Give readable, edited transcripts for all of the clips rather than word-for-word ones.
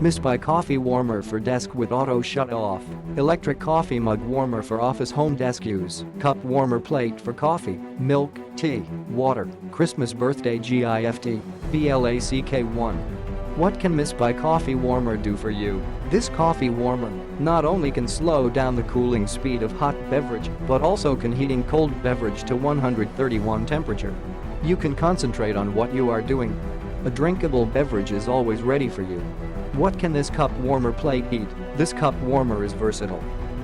Misby coffee warmer for desk with auto shut off. Electric coffee mug warmer for office home desk use. Cup warmer plate for coffee, milk, tea, water. Christmas birthday gift. BLACK1. What can Misby coffee warmer do for you? This coffee warmer not only can slow down the cooling speed of hot beverage but also can heating cold beverage to 131 temperature. You can concentrate on what you are doing. A drinkable beverage is always ready for you. What can this cup warmer plate heat? This cup warmer is versatile.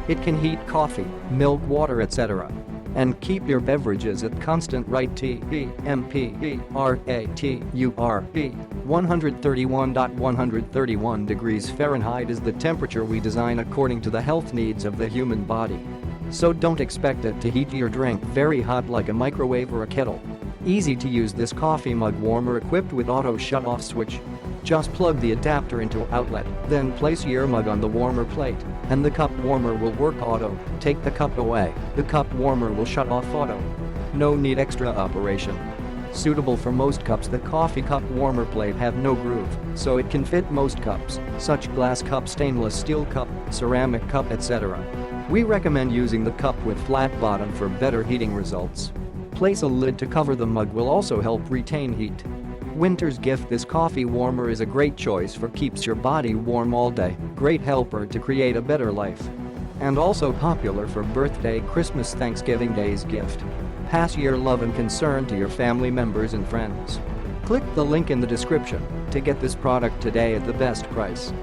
It can heat coffee, milk, water, etc. and keep your beverages at constant right temperature 131.131 degrees Fahrenheit is the temperature we design according to the health needs of the human body. So don't expect it to heat your drink very hot like a microwave or a kettle. Easy to use this coffee mug warmer equipped with auto shut-off switch. Just plug the adapter into outlet, then place your mug on the warmer plate, and the cup warmer will work auto. Take the cup away, the cup warmer will shut off auto. No need extra operation. Suitable for most cups. The coffee cup warmer plate have no groove, so it can fit most cups, such glass cup, stainless steel cup, ceramic cup, etc. We recommend using the cup with flat bottom for better heating results. Place a lid to cover the mug will also help retain heat. Winter's gift. This coffee warmer is a great choice for keeps your body warm all day, great helper to create a better life. And also popular for birthday, Christmas, Thanksgiving Day's gift. Pass your love and concern to your family members and friends. Click the link in the description to get this product today at the best price.